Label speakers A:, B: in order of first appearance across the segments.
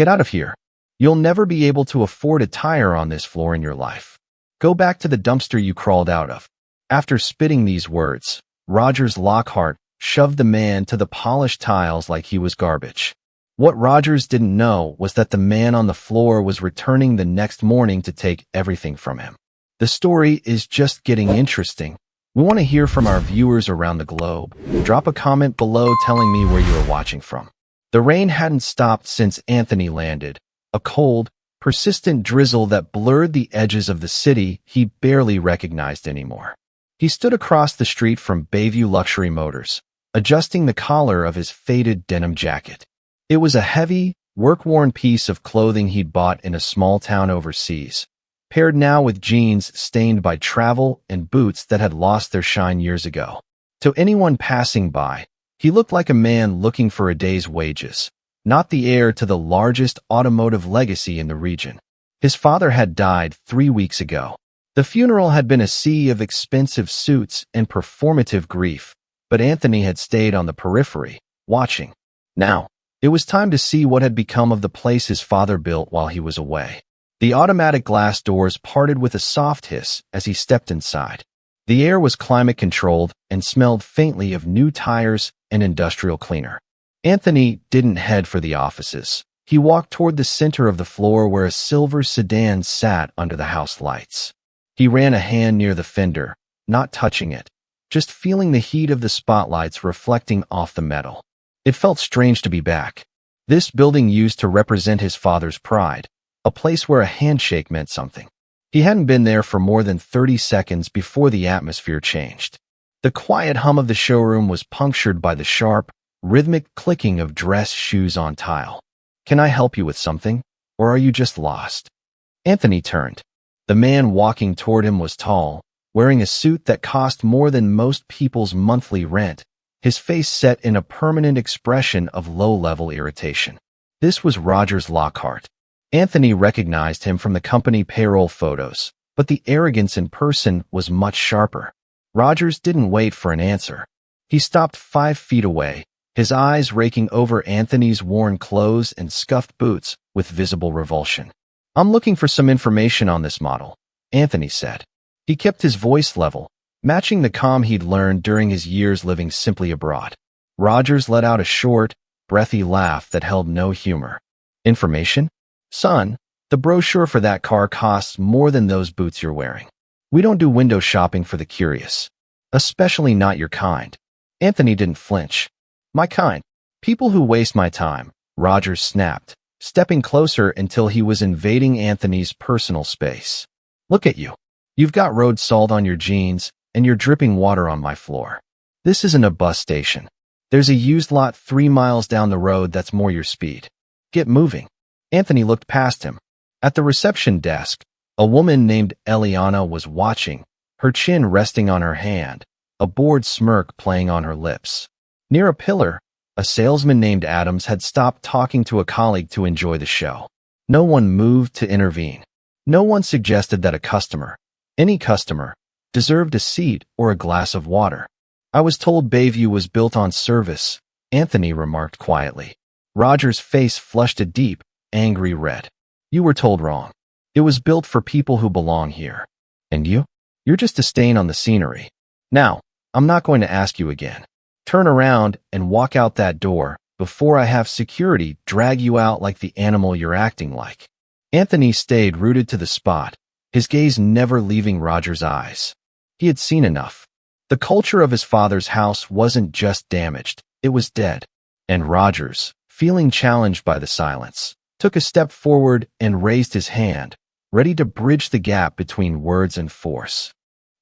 A: Get out of here. You'll never be able to afford a tire on this floor in your life. Go back to the dumpster you crawled out of." After spitting these words, Rodgers Lockhart shoved the man to the polished tiles like he was garbage. What Rodgers didn't know was that the man on the floor was returning the next morning to take everything from him. The story is just getting interesting. We want to hear from our viewers around the globe. Drop a comment below telling me where you are watching from. The rain hadn't stopped since Anthony landed, a cold, persistent drizzle that blurred the edges of the city he barely recognized anymore. He stood across the street from Bayview Luxury Motors, adjusting the collar of his faded denim jacket. It was a heavy, work-worn piece of clothing he'd bought in a small town overseas, paired now with jeans stained by travel and boots that had lost their shine years ago. To anyone passing by, he looked like a man looking for a day's wages, not the heir to the largest automotive legacy in the region. His father had died 3 weeks ago. The funeral had been a sea of expensive suits and performative grief, but Anthony had stayed on the periphery, watching. Now, it was time to see what had become of the place his father built while he was away. The automatic glass doors parted with a soft hiss as he stepped inside. The air was climate-controlled and smelled faintly of new tires and industrial cleaner. Anthony didn't head for the offices. He walked toward the center of the floor where a silver sedan sat under the house lights. He ran a hand near the fender, not touching it, just feeling the heat of the spotlights reflecting off the metal. It felt strange to be back. This building used to represent his father's pride, a place where a handshake meant something. He hadn't been there for more than 30 seconds before the atmosphere changed. The quiet hum of the showroom was punctured by the sharp, rhythmic clicking of dress shoes on tile. "Can I help you with something, or are you just lost?" Anthony turned. The man walking toward him was tall, wearing a suit that cost more than most people's monthly rent, his face set in a permanent expression of low-level irritation. This was Rodgers Lockhart. Anthony recognized him from the company payroll photos, but the arrogance in person was much sharper. Rodgers didn't wait for an answer. He stopped 5 feet away, his eyes raking over Anthony's worn clothes and scuffed boots with visible revulsion. "I'm looking for some information on this model," Anthony said. He kept his voice level, matching the calm he'd learned during his years living simply abroad. Rodgers let out a short, breathy laugh that held no humor. "Information? Son, the brochure for that car costs more than those boots you're wearing. We don't do window shopping for the curious. Especially not your kind." Anthony didn't flinch. "My kind? People who waste my time," Rodgers snapped, stepping closer until he was invading Anthony's personal space. "Look at you. You've got road salt on your jeans, and you're dripping water on my floor. This isn't a bus station. There's a used lot 3 miles down the road that's more your speed. Get moving." Anthony looked past him. At the reception desk, a woman named Eliana was watching, her chin resting on her hand, a bored smirk playing on her lips. Near a pillar, a salesman named Adams had stopped talking to a colleague to enjoy the show. No one moved to intervene. No one suggested that a customer, any customer, deserved a seat or a glass of water. "I was told Bayview was built on service," Anthony remarked quietly. Rodgers' face flushed a deep, angry red. "You were told wrong. It was built for people who belong here. And you? You're just a stain on the scenery. Now, I'm not going to ask you again. Turn around and walk out that door before I have security drag you out like the animal you're acting like." Anthony stayed rooted to the spot, his gaze never leaving Rodgers' eyes. He had seen enough. The culture of his father's house wasn't just damaged, it was dead. And Rodgers, feeling challenged by the silence, took a step forward and raised his hand, ready to bridge the gap between words and force.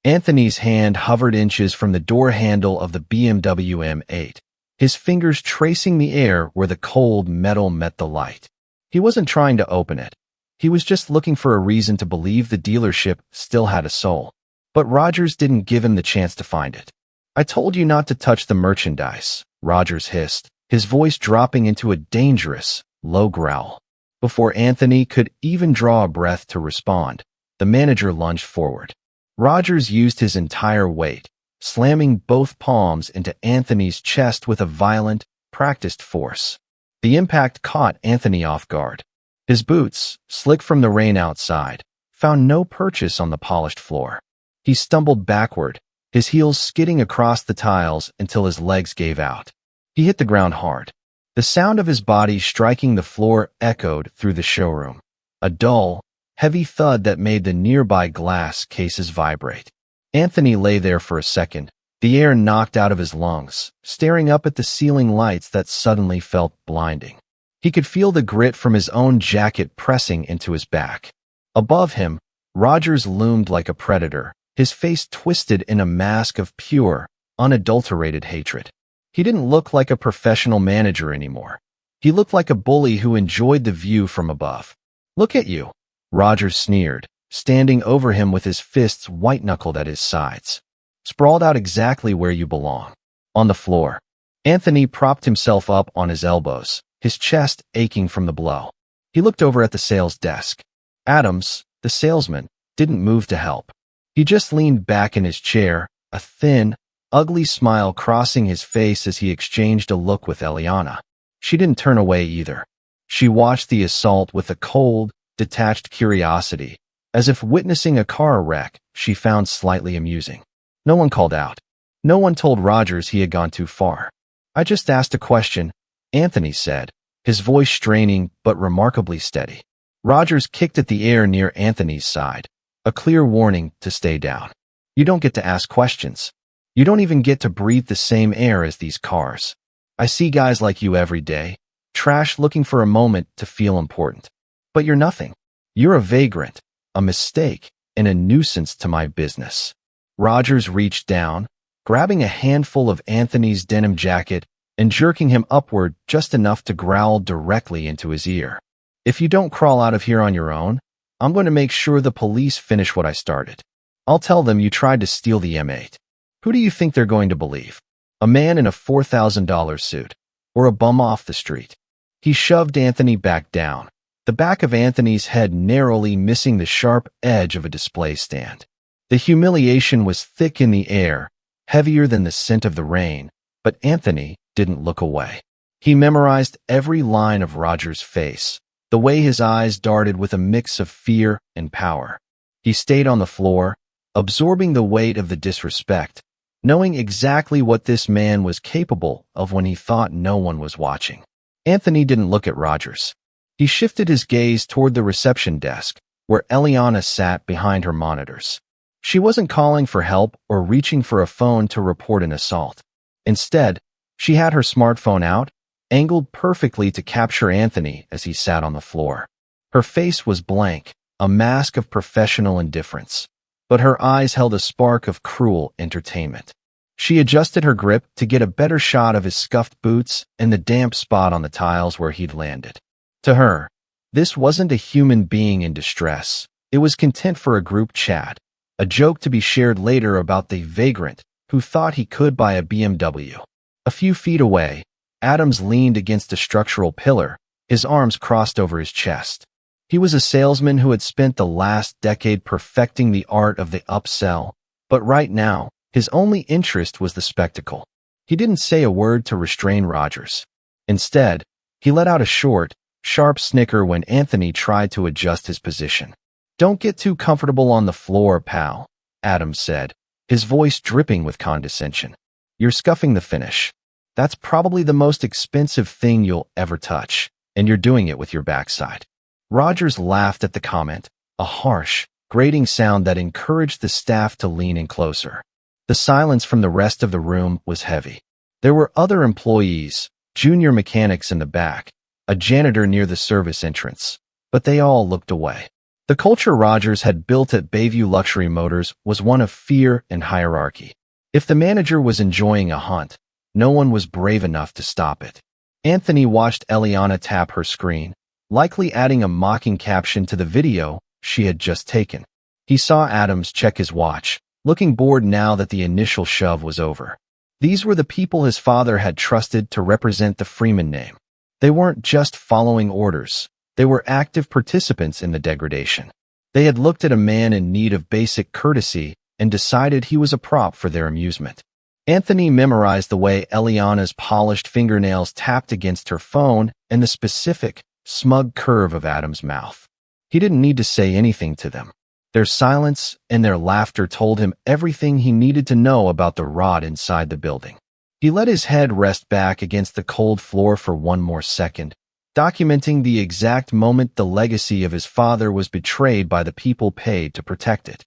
A: Anthony's hand hovered inches from the door handle of the BMW M8, his fingers tracing the air where the cold metal met the light. He wasn't trying to open it. He was just looking for a reason to believe the dealership still had a soul. But Rodgers didn't give him the chance to find it. "I told you not to touch the merchandise," Rodgers hissed, his voice dropping into a dangerous, low growl. Before Anthony could even draw a breath to respond, the manager lunged forward. Rodgers used his entire weight, slamming both palms into Anthony's chest with a violent, practiced force. The impact caught Anthony off guard. His boots, slick from the rain outside, found no purchase on the polished floor. He stumbled backward, his heels skidding across the tiles until his legs gave out. He hit the ground hard. The sound of his body striking the floor echoed through the showroom, a dull, heavy thud that made the nearby glass cases vibrate. Anthony lay there for a second, the air knocked out of his lungs, staring up at the ceiling lights that suddenly felt blinding. He could feel the grit from his own jacket pressing into his back. Above him, Rodgers loomed like a predator, his face twisted in a mask of pure, unadulterated hatred. He didn't look like a professional manager anymore. He looked like a bully who enjoyed the view from above. "Look at you," Rodgers sneered, standing over him with his fists white-knuckled at his sides. "Sprawled out exactly where you belong." On the floor, Anthony propped himself up on his elbows, his chest aching from the blow. He looked over at the sales desk. Adams, the salesman, didn't move to help. He just leaned back in his chair, a thin, ugly smile crossing his face as he exchanged a look with Eliana. She didn't turn away either. She watched the assault with a cold, detached curiosity, as if witnessing a car wreck she found slightly amusing. No one called out. No one told Rodgers he had gone too far. "I just asked a question," Anthony said, his voice straining but remarkably steady. Rodgers kicked at the air near Anthony's side, a clear warning to stay down. "You don't get to ask questions. You don't even get to breathe the same air as these cars. I see guys like you every day, trash looking for a moment to feel important. But you're nothing. You're a vagrant, a mistake, and a nuisance to my business." Rodgers reached down, grabbing a handful of Anthony's denim jacket and jerking him upward just enough to growl directly into his ear. "If you don't crawl out of here on your own, I'm going to make sure the police finish what I started. I'll tell them you tried to steal the M8. Who do you think they're going to believe? A man in a $4,000 suit, or a bum off the street?" He shoved Anthony back down, the back of Anthony's head narrowly missing the sharp edge of a display stand. The humiliation was thick in the air, heavier than the scent of the rain, but Anthony didn't look away. He memorized every line of Rodgers' face, the way his eyes darted with a mix of fear and power. He stayed on the floor, absorbing the weight of the disrespect, knowing exactly what this man was capable of when he thought no one was watching. Anthony didn't look at Rodgers. He shifted his gaze toward the reception desk, where Eliana sat behind her monitors. She wasn't calling for help or reaching for a phone to report an assault. Instead, she had her smartphone out, angled perfectly to capture Anthony as he sat on the floor. Her face was blank, a mask of professional indifference, but her eyes held a spark of cruel entertainment. She adjusted her grip to get a better shot of his scuffed boots and the damp spot on the tiles where he'd landed. To her, this wasn't a human being in distress. It was content for a group chat, a joke to be shared later about the vagrant who thought he could buy a BMW. A few feet away, Adams leaned against a structural pillar, his arms crossed over his chest. He was a salesman who had spent the last decade perfecting the art of the upsell, but right now, his only interest was the spectacle. He didn't say a word to restrain Rodgers. Instead, he let out a short, sharp snicker when Anthony tried to adjust his position. "Don't get too comfortable on the floor, pal," Adams said, his voice dripping with condescension. "You're scuffing the finish. That's probably the most expensive thing you'll ever touch, and you're doing it with your backside." Rodgers laughed at the comment, a harsh, grating sound that encouraged the staff to lean in closer. The silence from the rest of the room was heavy. There were other employees, junior mechanics in the back, a janitor near the service entrance, but they all looked away. The culture Rodgers had built at Bayview Luxury Motors was one of fear and hierarchy. If the manager was enjoying a hunt, no one was brave enough to stop it. Anthony watched Eliana tap her screen, likely adding a mocking caption to the video she had just taken. He saw Adams check his watch, looking bored now that the initial shove was over. These were the people his father had trusted to represent the Freeman name. They weren't just following orders. They were active participants in the degradation. They had looked at a man in need of basic courtesy and decided he was a prop for their amusement. Anthony memorized the way Eliana's polished fingernails tapped against her phone and the specific, smug curve of Adam's mouth. He didn't need to say anything to them. Their silence and their laughter told him everything he needed to know about the rot inside the building. He let his head rest back against the cold floor for one more second, documenting the exact moment the legacy of his father was betrayed by the people paid to protect it.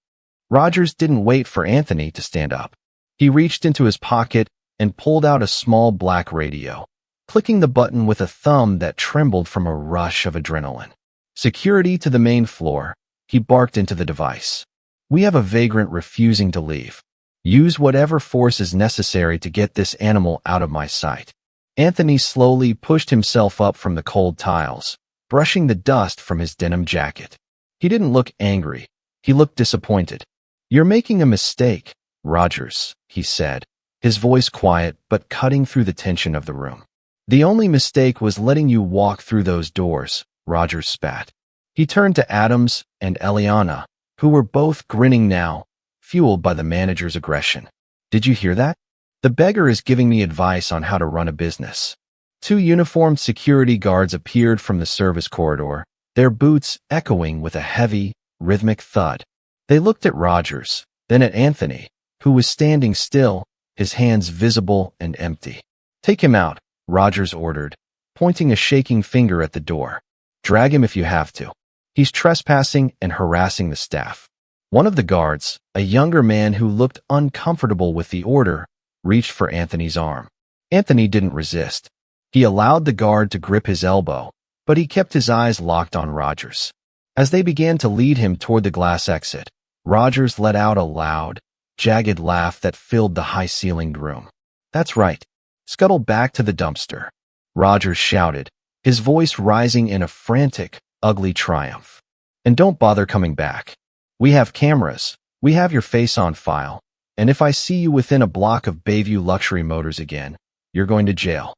A: Rodgers didn't wait for Anthony to stand up. He reached into his pocket and pulled out a small black radio, clicking the button with a thumb that trembled from a rush of adrenaline. Security to the main floor, he barked into the device. We have a vagrant refusing to leave. Use whatever force is necessary to get this animal out of my sight. Anthony slowly pushed himself up from the cold tiles, brushing the dust from his denim jacket. He didn't look angry. He looked disappointed. You're making a mistake, Rodgers, he said, his voice quiet but cutting through the tension of the room. The only mistake was letting you walk through those doors, Rodgers spat. He turned to Adams and Eliana, who were both grinning now, fueled by the manager's aggression. Did you hear that? The beggar is giving me advice on how to run a business. Two uniformed security guards appeared from the service corridor, their boots echoing with a heavy, rhythmic thud. They looked at Rodgers, then at Anthony, who was standing still, his hands visible and empty. Take him out, Rodgers ordered, pointing a shaking finger at the door. Drag him if you have to. He's trespassing and harassing the staff. One of the guards, a younger man who looked uncomfortable with the order, reached for Anthony's arm. Anthony didn't resist. He allowed the guard to grip his elbow, but he kept his eyes locked on Rodgers. As they began to lead him toward the glass exit, Rodgers let out a loud, jagged laugh that filled the high-ceilinged room. That's right. Scuttle back to the dumpster, Rodgers shouted, his voice rising in a frantic, ugly triumph. And don't bother coming back. We have cameras. We have your face on file. And if I see you within a block of Bayview Luxury Motors again, you're going to jail.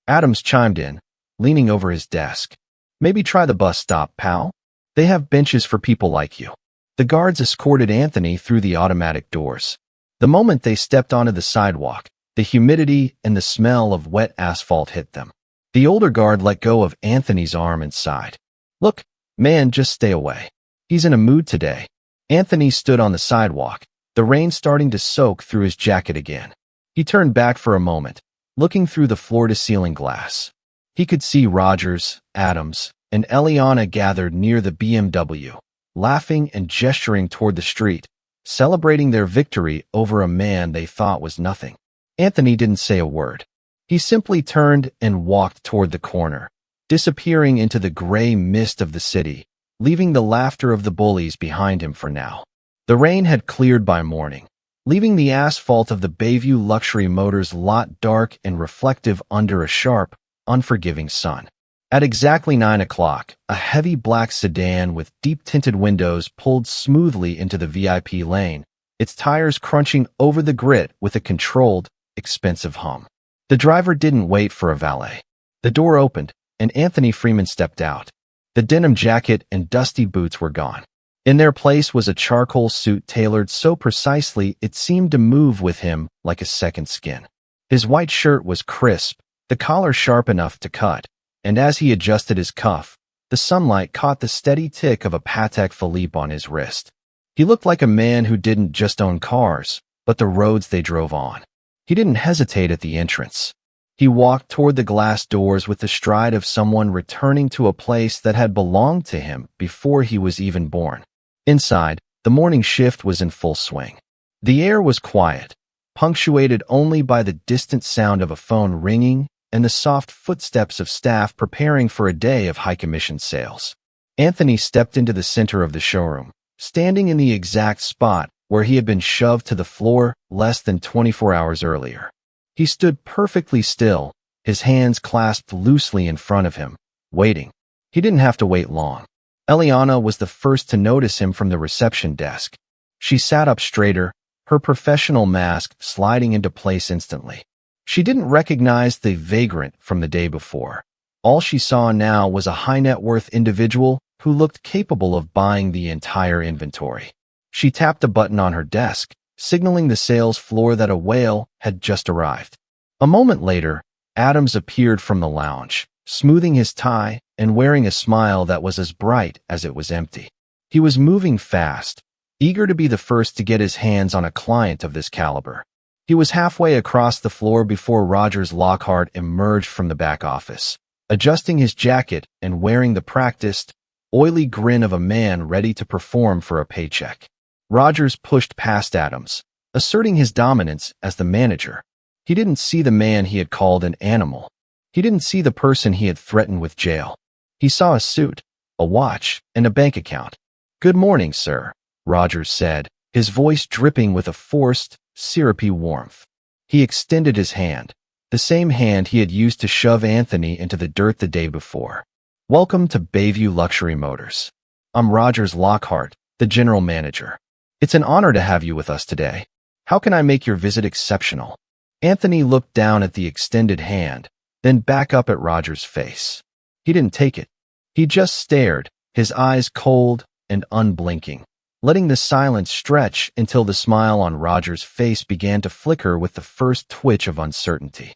A: Adams chimed in, leaning over his desk. Maybe try the bus stop, pal. They have benches for people like you. The guards escorted Anthony through the automatic doors. The moment they stepped onto the sidewalk, the humidity and the smell of wet asphalt hit them. The older guard let go of Anthony's arm and sighed. Look, man, just stay away. He's in a mood today. Anthony stood on the sidewalk, the rain starting to soak through his jacket again. He turned back for a moment, looking through the floor-to-ceiling glass. He could see Rodgers, Adams, and Eliana gathered near the BMW, laughing and gesturing toward the street, celebrating their victory over a man they thought was nothing. Anthony didn't say a word. He simply turned and walked toward the corner, disappearing into the gray mist of the city, leaving the laughter of the bullies behind him for now. The rain had cleared by morning, leaving the asphalt of the Bayview Luxury Motors lot dark and reflective under a sharp, unforgiving sun. At exactly 9 o'clock, a heavy black sedan with deep-tinted windows pulled smoothly into the VIP lane, its tires crunching over the grit with a controlled, expensive hum. The driver didn't wait for a valet. The door opened, and Anthony Freeman stepped out. The denim jacket and dusty boots were gone. In their place was a charcoal suit tailored so precisely it seemed to move with him like a second skin. His white shirt was crisp, the collar sharp enough to cut, and as he adjusted his cuff, the sunlight caught the steady tick of a Patek Philippe on his wrist. He looked like a man who didn't just own cars, but the roads they drove on. He didn't hesitate at the entrance. He walked toward the glass doors with the stride of someone returning to a place that had belonged to him before he was even born. Inside, the morning shift was in full swing. The air was quiet, punctuated only by the distant sound of a phone ringing and the soft footsteps of staff preparing for a day of high-commission sales. Anthony stepped into the center of the showroom, standing in the exact spot where he had been shoved to the floor less than 24 hours earlier. He stood perfectly still, his hands clasped loosely in front of him, waiting. He didn't have to wait long. Eliana was the first to notice him from the reception desk. She sat up straighter, her professional mask sliding into place instantly. She didn't recognize the vagrant from the day before. All she saw now was a high-net-worth individual who looked capable of buying the entire inventory. She tapped a button on her desk, signaling the sales floor that a whale had just arrived. A moment later, Adams appeared from the lounge, smoothing his tie and wearing a smile that was as bright as it was empty. He was moving fast, eager to be the first to get his hands on a client of this caliber. He was halfway across the floor before Rodgers Lockhart emerged from the back office, adjusting his jacket and wearing the practiced, oily grin of a man ready to perform for a paycheck. Rodgers pushed past Adams, asserting his dominance as the manager. He didn't see the man he had called an animal. He didn't see the person he had threatened with jail. He saw a suit, a watch, and a bank account. "Good morning, sir," Rodgers said, his voice dripping with a forced, syrupy warmth. He extended his hand, the same hand he had used to shove Anthony into the dirt the day before. "Welcome to Bayview Luxury Motors. I'm Rodgers Lockhart, the general manager. It's an honor to have you with us today. How can I make your visit exceptional?" Anthony looked down at the extended hand, then back up at Rodgers' face. He didn't take it. He just stared, his eyes cold and unblinking, letting the silence stretch until the smile on Rodgers' face began to flicker with the first twitch of uncertainty.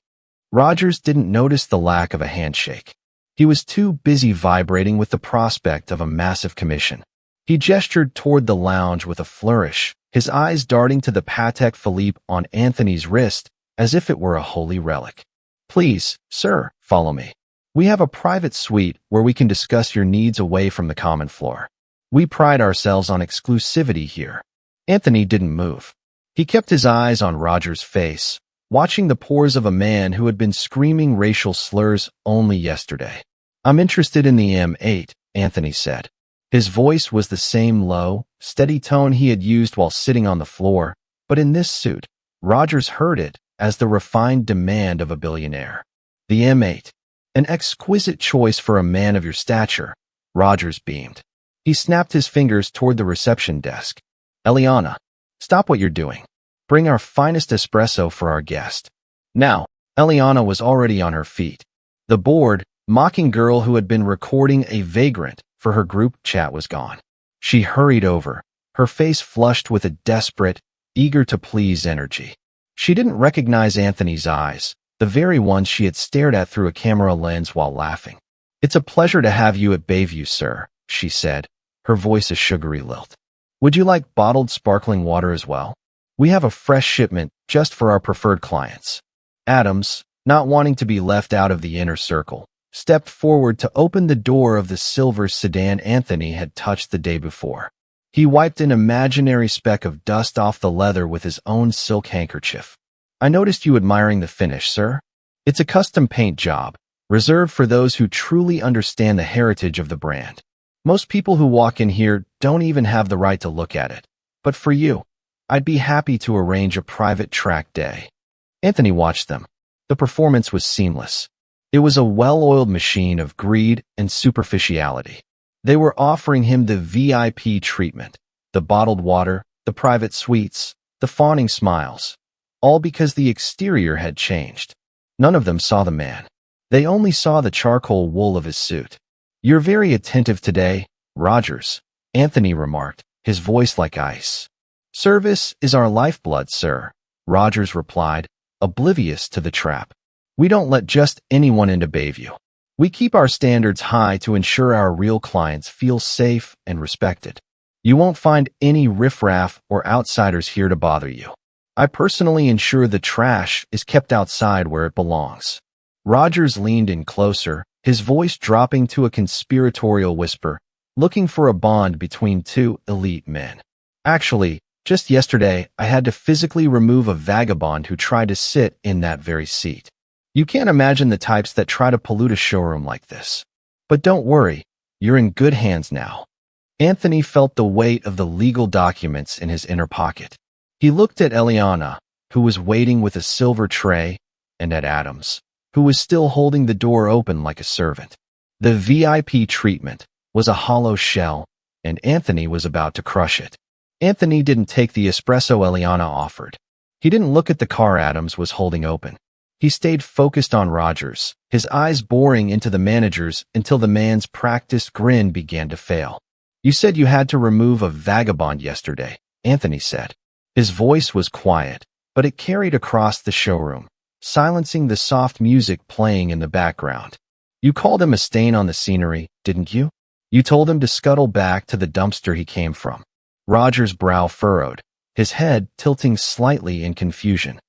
A: Rodgers didn't notice the lack of a handshake. He was too busy vibrating with the prospect of a massive commission. He gestured toward the lounge with a flourish, his eyes darting to the Patek Philippe on Anthony's wrist as if it were a holy relic. "Please, sir, follow me. We have a private suite where we can discuss your needs away from the common floor. We pride ourselves on exclusivity here." Anthony didn't move. He kept his eyes on Rodgers' face, watching the pores of a man who had been screaming racial slurs only yesterday. "I'm interested in the M8, Anthony said. His voice was the same low, steady tone he had used while sitting on the floor, but in this suit, Rodgers heard it as the refined demand of a billionaire. "The M8. An exquisite choice for a man of your stature," Rodgers beamed. He snapped his fingers toward the reception desk. "Eliana, stop what you're doing. Bring our finest espresso for our guest." Now, Eliana was already on her feet. The bored, mocking girl who had been recording a vagrant for her group chat was gone. She hurried over, her face flushed with a desperate, eager-to-please energy. She didn't recognize Anthony's eyes, the very ones she had stared at through a camera lens while laughing. "It's a pleasure to have you at Bayview, sir," she said, her voice a sugary lilt. "Would you like bottled sparkling water as well? We have a fresh shipment just for our preferred clients." Adams, not wanting to be left out of the inner circle, stepped forward to open the door of the silver sedan Anthony had touched the day before. He wiped an imaginary speck of dust off the leather with his own silk handkerchief. "I noticed you admiring the finish, sir. It's a custom paint job, reserved for those who truly understand the heritage of the brand. Most people who walk in here don't even have the right to look at it. But for you, I'd be happy to arrange a private track day." Anthony watched them. The performance was seamless. It was a well-oiled machine of greed and superficiality. They were offering him the VIP treatment, the bottled water, the private suites, the fawning smiles, all because the exterior had changed. None of them saw the man. They only saw the charcoal wool of his suit. "You're very attentive today, Rodgers," Anthony remarked, his voice like ice. "Service is our lifeblood, sir," Rodgers replied, oblivious to the trap. "We don't let just anyone into Bayview. We keep our standards high to ensure our real clients feel safe and respected. You won't find any riffraff or outsiders here to bother you. I personally ensure the trash is kept outside where it belongs." Rodgers leaned in closer, his voice dropping to a conspiratorial whisper, looking for a bond between two elite men. "Actually, just yesterday, I had to physically remove a vagabond who tried to sit in that very seat. You can't imagine the types that try to pollute a showroom like this. But don't worry, you're in good hands now." Anthony felt the weight of the legal documents in his inner pocket. He looked at Eliana, who was waiting with a silver tray, and at Adams, who was still holding the door open like a servant. The VIP treatment was a hollow shell, and Anthony was about to crush it. Anthony didn't take the espresso Eliana offered. He didn't look at the car Adams was holding open. He stayed focused on Rodgers, his eyes boring into the manager's until the man's practiced grin began to fail. "You said you had to remove a vagabond yesterday," Anthony said. His voice was quiet, but it carried across the showroom, silencing the soft music playing in the background. You called him a stain on the scenery, didn't you? You told him to scuttle back to the dumpster he came from. Rodgers' brow furrowed, his head tilting slightly in confusion.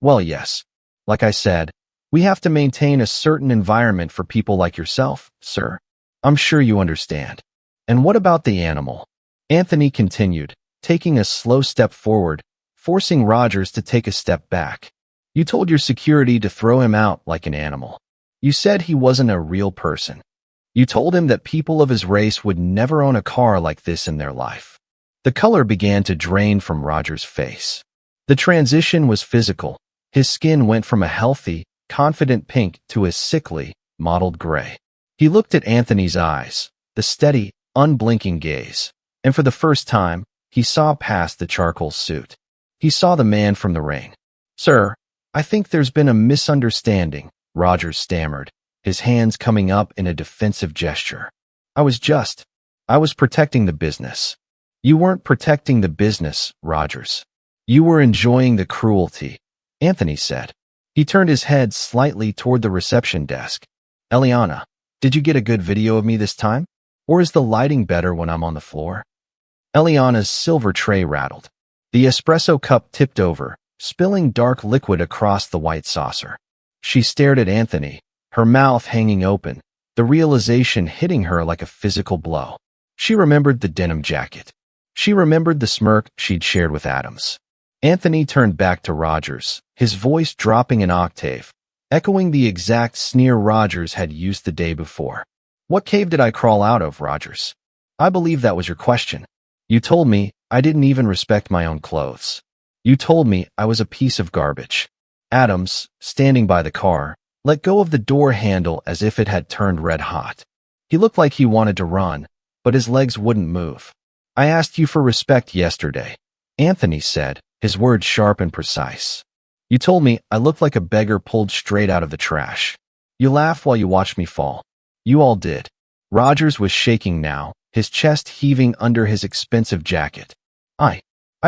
A: Well, yes. Like I said, we have to maintain a certain environment for people like yourself, sir. I'm sure you understand. And what about the animal? Anthony continued, taking a slow step forward, forcing Rodgers to take a step back. You told your security to throw him out like an animal. You said he wasn't a real person. You told him that people of his race would never own a car like this in their life. The color began to drain from Rodgers' face. The transition was physical. His skin went from a healthy, confident pink to a sickly, mottled gray. He looked at Anthony's eyes, the steady, unblinking gaze, and for the first time, he saw past the charcoal suit. He saw the man from the ring. Sir, I think there's been a misunderstanding, Rodgers stammered, his hands coming up in a defensive gesture. I was protecting the business. You weren't protecting the business, Rodgers. You were enjoying the cruelty, Anthony said. He turned his head slightly toward the reception desk. Eliana, did you get a good video of me this time? Or is the lighting better when I'm on the floor? Eliana's silver tray rattled. The espresso cup tipped over, spilling dark liquid across the white saucer. She stared at Anthony, her mouth hanging open, the realization hitting her like a physical blow. She remembered the denim jacket. She remembered the smirk she'd shared with Adams. Anthony turned back to Rodgers, his voice dropping an octave, echoing the exact sneer Rodgers had used the day before. What cave did I crawl out of, Rodgers? I believe that was your question. You told me I didn't even respect my own clothes. You told me I was a piece of garbage. Adams, standing by the car, let go of the door handle as if it had turned red hot. He looked like he wanted to run, but his legs wouldn't move. I asked you for respect yesterday, Anthony said, his words sharp and precise. You told me I looked like a beggar pulled straight out of the trash. You laughed while you watched me fall. You all did. Rodgers was shaking now, his chest heaving under his expensive jacket. I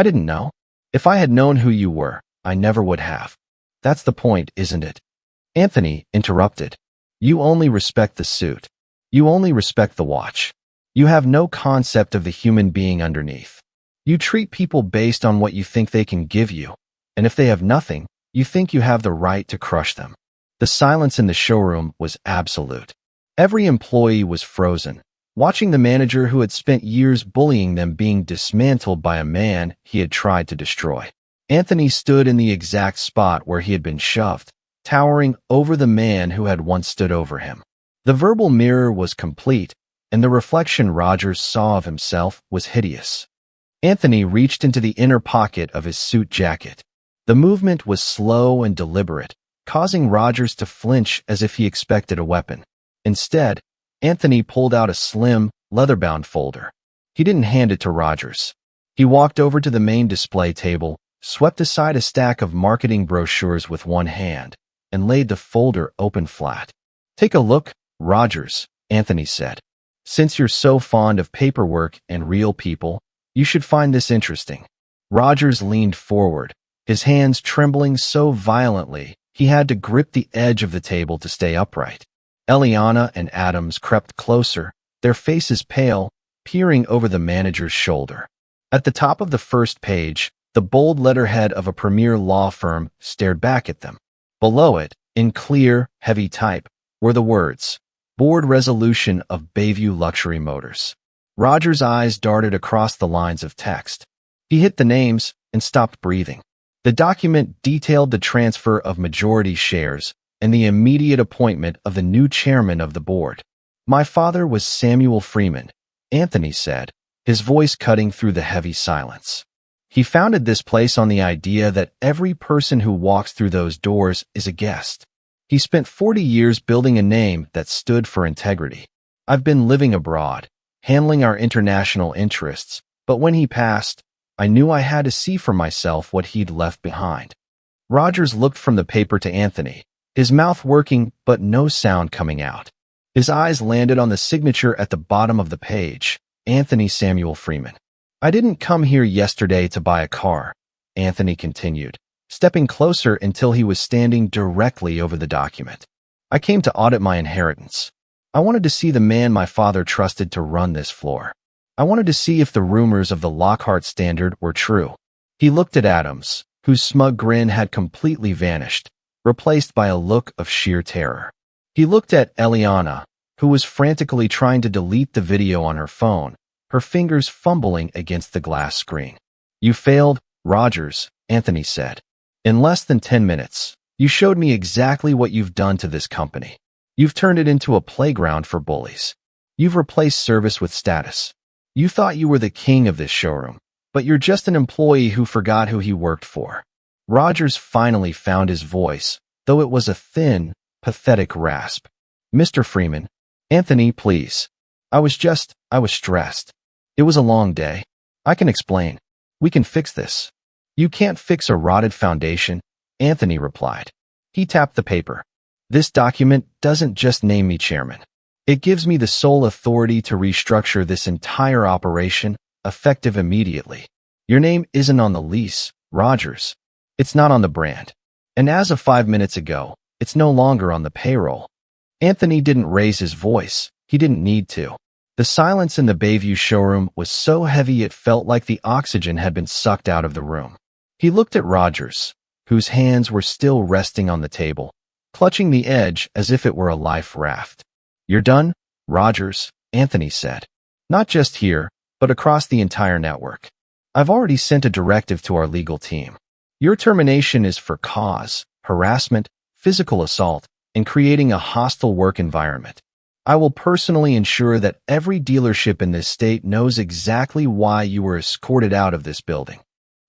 A: didn't know. If I had known who you were, I never would have. That's the point, isn't it? Anthony interrupted. You only respect the suit. You only respect the watch. You have no concept of the human being underneath. You treat people based on what you think they can give you, and if they have nothing, you think you have the right to crush them. The silence in the showroom was absolute. Every employee was frozen, watching the manager who had spent years bullying them being dismantled by a man he had tried to destroy. Anthony stood in the exact spot where he had been shoved, towering over the man who had once stood over him. The verbal mirror was complete, and the reflection Rodgers saw of himself was hideous. Anthony reached into the inner pocket of his suit jacket. The movement was slow and deliberate, causing Rodgers to flinch as if he expected a weapon. Instead, Anthony pulled out a slim, leather-bound folder. He didn't hand it to Rodgers. He walked over to the main display table, swept aside a stack of marketing brochures with one hand, and laid the folder open flat. Take a look, Rodgers, Anthony said. Since you're so fond of paperwork and real people, you should find this interesting. Rodgers leaned forward, his hands trembling so violently he had to grip the edge of the table to stay upright. Eliana and Adams crept closer, their faces pale, peering over the manager's shoulder. At the top of the first page, the bold letterhead of a premier law firm stared back at them. Below it, in clear, heavy type, were the words, Board Resolution of Bayview Luxury Motors. Rodgers' eyes darted across the lines of text. He hit the names and stopped breathing. The document detailed the transfer of majority shares and the immediate appointment of the new chairman of the board. My father was Samuel Freeman, Anthony said, his voice cutting through the heavy silence. He founded this place on the idea that every person who walks through those doors is a guest. He spent 40 years building a name that stood for integrity. I've been living abroad, handling our international interests, but when he passed, I knew I had to see for myself what he'd left behind. Rodgers looked from the paper to Anthony, his mouth working but no sound coming out. His eyes landed on the signature at the bottom of the page, Anthony Samuel Freeman. I didn't come here yesterday to buy a car, Anthony continued, stepping closer until he was standing directly over the document. I came to audit my inheritance. I wanted to see the man my father trusted to run this floor. I wanted to see if the rumors of the Lockhart standard were true. He looked at Adams, whose smug grin had completely vanished, replaced by a look of sheer terror. He looked at Eliana, who was frantically trying to delete the video on her phone, her fingers fumbling against the glass screen. You failed, Rodgers, Anthony said. In less than 10 minutes, you showed me exactly what you've done to this company. You've turned it into a playground for bullies. You've replaced service with status. You thought you were the king of this showroom, but you're just an employee who forgot who he worked for. Rodgers finally found his voice, though it was a thin, pathetic rasp. Mr. Freeman, Anthony, please. I was stressed. It was a long day. I can explain. We can fix this. You can't fix a rotted foundation, Anthony replied. He tapped the paper. This document doesn't just name me chairman. It gives me the sole authority to restructure this entire operation, effective immediately. Your name isn't on the lease, Rodgers. It's not on the brand. And as of 5 minutes ago, it's no longer on the payroll. Anthony didn't raise his voice. He didn't need to. The silence in the Bayview showroom was so heavy it felt like the oxygen had been sucked out of the room. He looked at Rodgers, whose hands were still resting on the table, clutching the edge as if it were a life raft. You're done, Rodgers, Anthony said. Not just here, but across the entire network. I've already sent a directive to our legal team. Your termination is for cause, harassment, physical assault, and creating a hostile work environment. I will personally ensure that every dealership in this state knows exactly why you were escorted out of this building.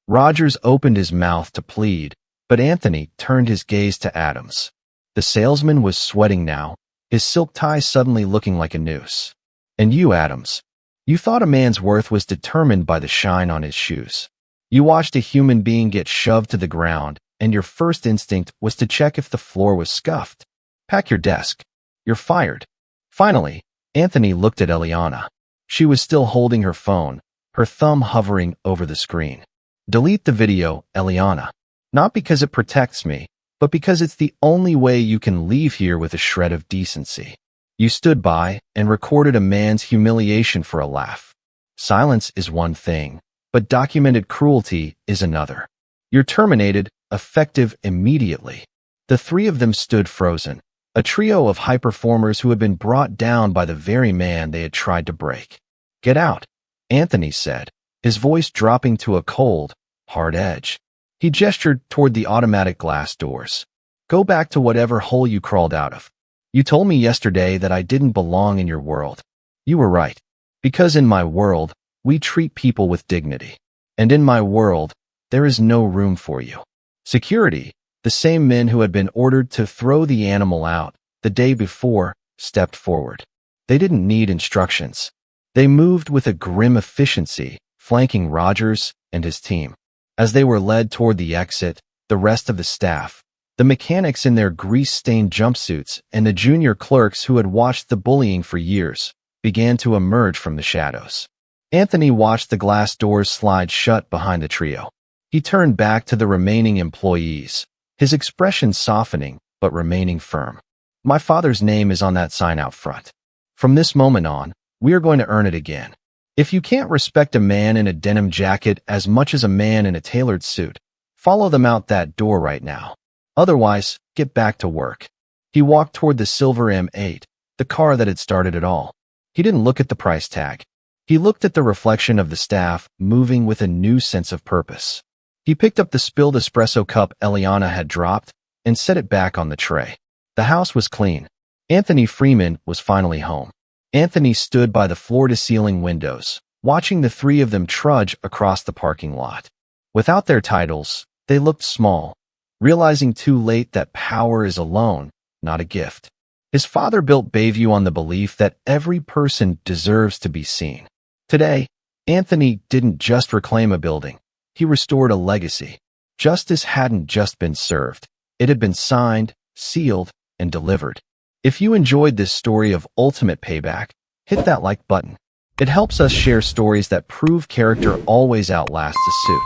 A: Rodgers opened his mouth to plead, but Anthony turned his gaze to Adams. The salesman was sweating now, his silk tie suddenly looking like a noose. And you, Adams, you thought a man's worth was determined by the shine on his shoes. You watched a human being get shoved to the ground, and your first instinct was to check if the floor was scuffed. Pack your desk. You're fired. Finally, Anthony looked at Eliana. She was still holding her phone, her thumb hovering over the screen. Delete the video, Eliana. Not because it protects me, but because it's the only way you can leave here with a shred of decency. You stood by and recorded a man's humiliation for a laugh. Silence is one thing, but documented cruelty is another. You're terminated, effective immediately. The three of them stood frozen, a trio of high-performers who had been brought down by the very man they had tried to break. Get out, Anthony said, his voice dropping to a cold, hard edge. He gestured toward the automatic glass doors. Go back to whatever hole you crawled out of. You told me yesterday that I didn't belong in your world. You were right, because in my world, we treat people with dignity. And in my world, there is no room for you. Security, the same men who had been ordered to throw the animal out the day before, stepped forward. They didn't need instructions. They moved with a grim efficiency, flanking Rodgers and his team. As they were led toward the exit, the rest of the staff, the mechanics in their grease-stained jumpsuits and the junior clerks who had watched the bullying for years, began to emerge from the shadows. Anthony watched the glass doors slide shut behind the trio. He turned back to the remaining employees, his expression softening but remaining firm. My father's name is on that sign out front. From this moment on, we are going to earn it again. If you can't respect a man in a denim jacket as much as a man in a tailored suit, follow them out that door right now. Otherwise, get back to work. He walked toward the silver M8, the car that had started it all. He didn't look at the price tag. He looked at the reflection of the staff, moving with a new sense of purpose. He picked up the spilled espresso cup Eliana had dropped and set it back on the tray. The house was clean. Anthony Freeman was finally home. Anthony stood by the floor-to-ceiling windows, watching the three of them trudge across the parking lot. Without their titles, they looked small, realizing too late that power is a loan, not a gift. His father built Bayview on the belief that every person deserves to be seen. Today, Anthony didn't just reclaim a building. He restored a legacy. Justice hadn't just been served. It had been signed, sealed, and delivered. If you enjoyed this story of ultimate payback, hit that like button. It helps us share stories that prove character always outlasts a suit.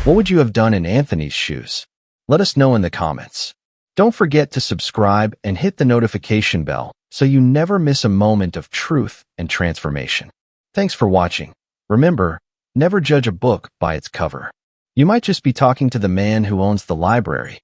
A: What would you have done in Anthony's shoes? Let us know in the comments. Don't forget to subscribe and hit the notification bell so you never miss a moment of truth and transformation. Thanks for watching. Remember, never judge a book by its cover. You might just be talking to the man who owns the library.